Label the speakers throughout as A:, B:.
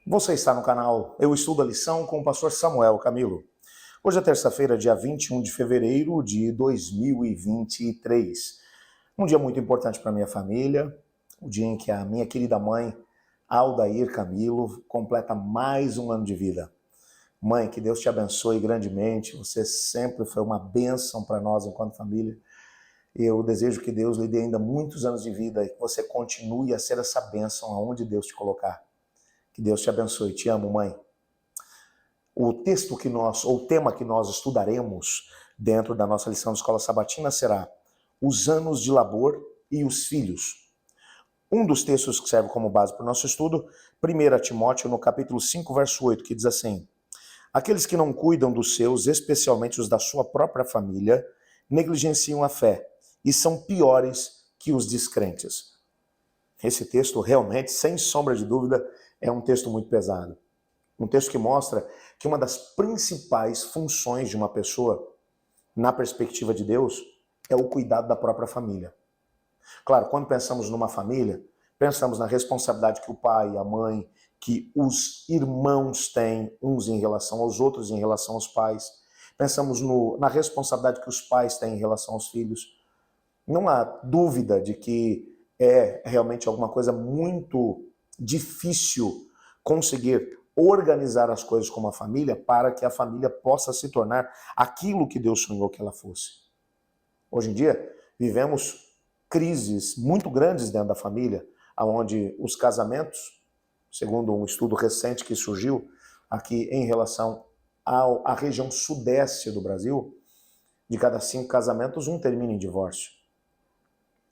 A: Você está no canal Eu Estudo a Lição com o pastor Samuel Camilo. Hoje é terça-feira, dia 21 de fevereiro de 2023. Um dia muito importante para a minha família, o dia em que a minha querida mãe, Aldair Camilo, completa mais um ano de vida. Mãe, que Deus te abençoe grandemente, você sempre foi uma bênção para nós enquanto família. Eu desejo que Deus lhe dê ainda muitos anos de vida e que você continue a ser essa bênção aonde Deus te colocar. Que Deus te abençoe. Te amo, mãe. O tema que nós estudaremos dentro da nossa lição de escola sabatina será os anos de labor e os filhos. Um dos textos que serve como base para o nosso estudo, 1 Timóteo, no capítulo 5, verso 8, que diz assim: aqueles que não cuidam dos seus, especialmente os da sua própria família, negligenciam a fé e são piores que os descrentes. Esse texto realmente, sem sombra de dúvida, é um texto muito pesado. Um texto que mostra que uma das principais funções de uma pessoa, na perspectiva de Deus, é o cuidado da própria família. Claro, quando pensamos numa família, pensamos na responsabilidade que o pai, a mãe, que os irmãos têm uns em relação aos outros, em relação aos pais. Pensamos na responsabilidade que os pais têm em relação aos filhos. Não há dúvida de que é realmente alguma coisa muito difícil conseguir organizar as coisas como a família para que a família possa se tornar aquilo que Deus sonhou que ela fosse. Hoje em dia, vivemos crises muito grandes dentro da família, onde os casamentos, segundo um estudo recente que surgiu aqui em relação à região sudeste do Brasil, de cada 5 casamentos, um termina em divórcio.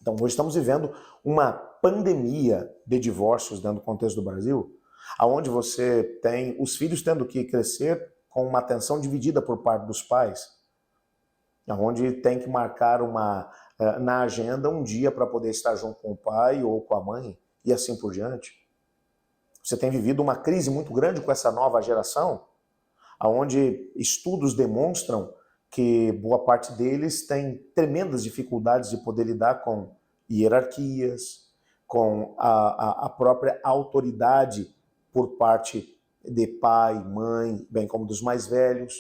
A: Então, hoje estamos vivendo uma pandemia de divórcios dentro do contexto do Brasil, onde você tem os filhos tendo que crescer com uma atenção dividida por parte dos pais, onde tem que marcar na agenda um dia para poder estar junto com o pai ou com a mãe, e assim por diante. Você tem vivido uma crise muito grande com essa nova geração, onde estudos demonstram que boa parte deles tem tremendas dificuldades de poder lidar com hierarquias, com a própria autoridade por parte de pai, mãe, bem como dos mais velhos,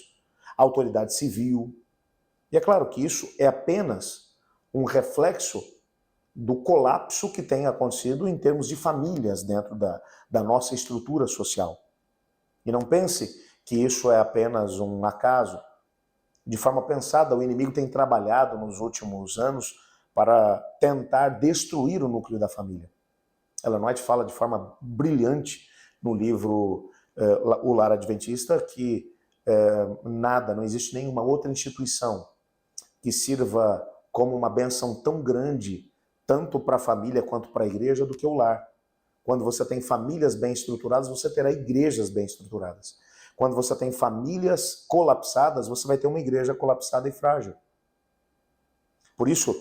A: autoridade civil. E é claro que isso é apenas um reflexo do colapso que tem acontecido em termos de famílias dentro da nossa estrutura social. E não pense que isso é apenas um acaso. De forma pensada, o inimigo tem trabalhado nos últimos anos para tentar destruir o núcleo da família. Ellen White fala de forma brilhante no livro O Lar Adventista que não existe nenhuma outra instituição que sirva como uma bênção tão grande, tanto para a família quanto para a igreja, do que o lar. Quando você tem famílias bem estruturadas, você terá igrejas bem estruturadas. Quando você tem famílias colapsadas, você vai ter uma igreja colapsada e frágil. Por isso,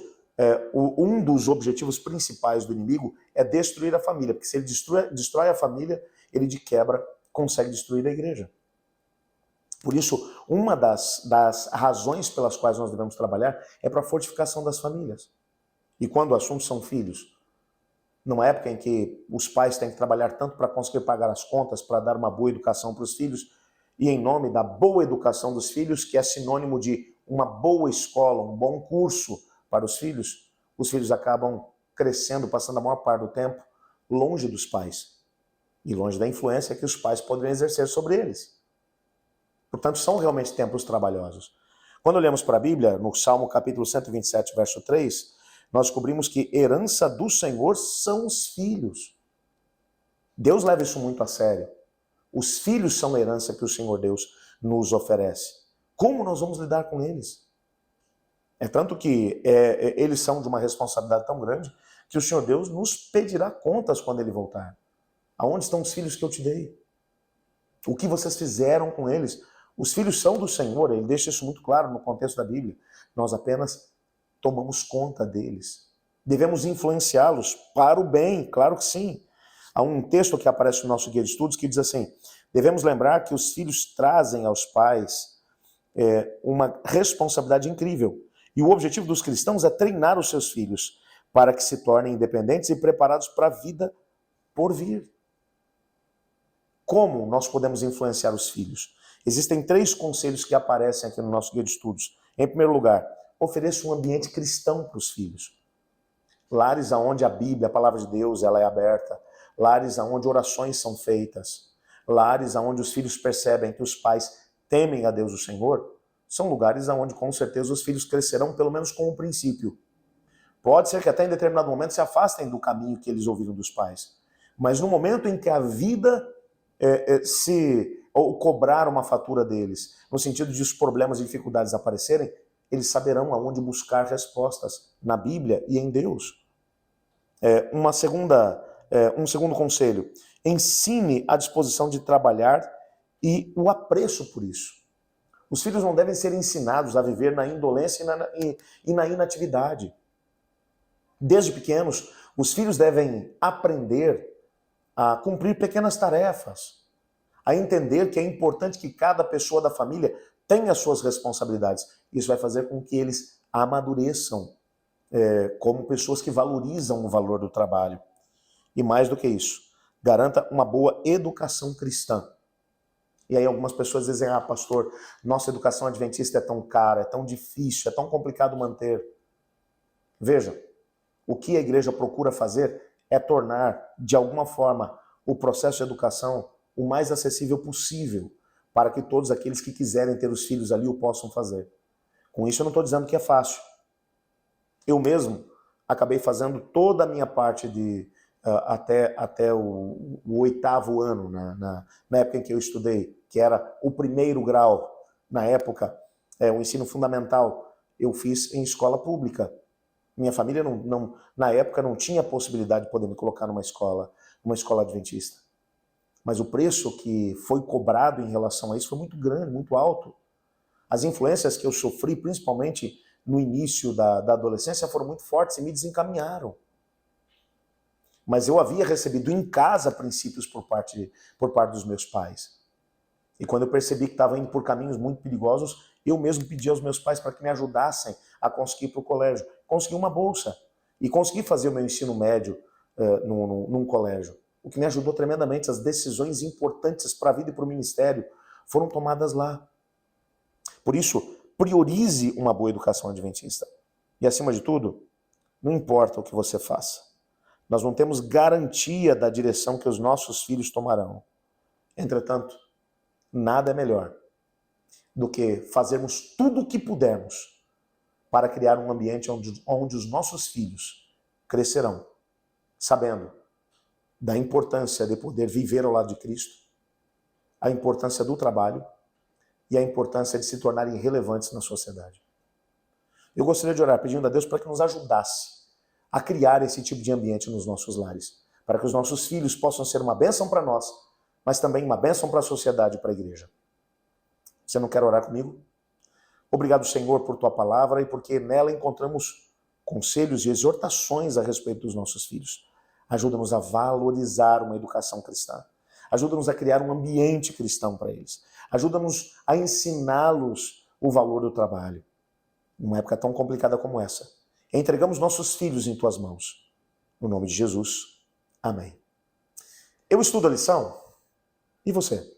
A: um dos objetivos principais do inimigo é destruir a família, porque se ele destrói a família, ele de quebra consegue destruir a igreja. Por isso, uma das razões pelas quais nós devemos trabalhar é para a fortificação das famílias. E quando o assunto são filhos, numa época em que os pais têm que trabalhar tanto para conseguir pagar as contas, para dar uma boa educação para os filhos, e em nome da boa educação dos filhos, que é sinônimo de uma boa escola, um bom curso para os filhos acabam crescendo, passando a maior parte do tempo longe dos pais e longe da influência que os pais poderiam exercer sobre eles. Portanto, são realmente tempos trabalhosos. Quando olhamos para a Bíblia, no Salmo capítulo 127, verso 3, nós descobrimos que herança do Senhor são os filhos. Deus leva isso muito a sério. Os filhos são a herança que o Senhor Deus nos oferece. Como nós vamos lidar com eles? É tanto que eles são de uma responsabilidade tão grande que o Senhor Deus nos pedirá contas quando Ele voltar. Aonde estão os filhos que eu te dei? O que vocês fizeram com eles? Os filhos são do Senhor, Ele deixa isso muito claro no contexto da Bíblia. Nós apenas tomamos conta deles. Devemos influenciá-los para o bem, claro que sim. Há um texto que aparece no nosso guia de estudos que diz assim: devemos lembrar que os filhos trazem aos pais uma responsabilidade incrível. E o objetivo dos cristãos é treinar os seus filhos para que se tornem independentes e preparados para a vida por vir. Como nós podemos influenciar os filhos? Existem 3 conselhos que aparecem aqui no nosso guia de estudos. Em primeiro lugar, ofereça um ambiente cristão para os filhos. Lares onde a Bíblia, a palavra de Deus, ela é aberta. Lares onde orações são feitas. Lares onde os filhos percebem que os pais temem a Deus o Senhor. São lugares onde com certeza os filhos crescerão pelo menos com o princípio. Pode ser que até em determinado momento se afastem do caminho que eles ouviram dos pais. Mas no momento em que a vida ou cobrar uma fatura deles, no sentido de os problemas e dificuldades aparecerem, eles saberão aonde buscar respostas na Bíblia e em Deus. Um segundo conselho, ensine a disposição de trabalhar e o apreço por isso. Os filhos não devem ser ensinados a viver na indolência e na inatividade. Desde pequenos, os filhos devem aprender a cumprir pequenas tarefas, a entender que é importante que cada pessoa da família tenha suas responsabilidades. Isso vai fazer com que eles amadureçam como pessoas que valorizam o valor do trabalho. E mais do que isso, garanta uma boa educação cristã. E aí algumas pessoas dizem, pastor, nossa educação adventista é tão cara, é tão difícil, é tão complicado manter. Veja, o que a igreja procura fazer é tornar, de alguma forma, o processo de educação o mais acessível possível, para que todos aqueles que quiserem ter os filhos ali o possam fazer. Com isso eu não estou dizendo que é fácil. Eu mesmo acabei fazendo toda a minha parte até o 8º ano, na época em que eu estudei, que era o 1º grau, na época, o ensino fundamental, eu fiz em escola pública. Minha família, na época, não tinha possibilidade de poder me colocar numa escola adventista. Mas o preço que foi cobrado em relação a isso foi muito grande, muito alto. As influências que eu sofri, principalmente no início da adolescência, foram muito fortes e me desencaminharam. Mas eu havia recebido em casa princípios por parte dos meus pais. E quando eu percebi que estava indo por caminhos muito perigosos, eu mesmo pedi aos meus pais para que me ajudassem a conseguir ir para o colégio. Consegui uma bolsa e consegui fazer o meu ensino médio num colégio. O que me ajudou tremendamente. As decisões importantes para a vida e para o ministério foram tomadas lá. Por isso, priorize uma boa educação adventista. E acima de tudo, não importa o que você faça. Nós não temos garantia da direção que os nossos filhos tomarão. Entretanto, nada é melhor do que fazermos tudo o que pudermos para criar um ambiente onde os nossos filhos crescerão, sabendo da importância de poder viver ao lado de Cristo, a importância do trabalho e a importância de se tornarem relevantes na sociedade. Eu gostaria de orar pedindo a Deus para que nos ajudasse a criar esse tipo de ambiente nos nossos lares, para que os nossos filhos possam ser uma bênção para nós, mas também uma bênção para a sociedade e para a igreja. Você não quer orar comigo? Obrigado, Senhor, por tua palavra e porque nela encontramos conselhos e exortações a respeito dos nossos filhos. Ajuda-nos a valorizar uma educação cristã. Ajuda-nos a criar um ambiente cristão para eles. Ajuda-nos a ensiná-los o valor do trabalho. Numa época tão complicada como essa, entregamos nossos filhos em tuas mãos. No nome de Jesus. Amém. Eu estudo a lição. E você?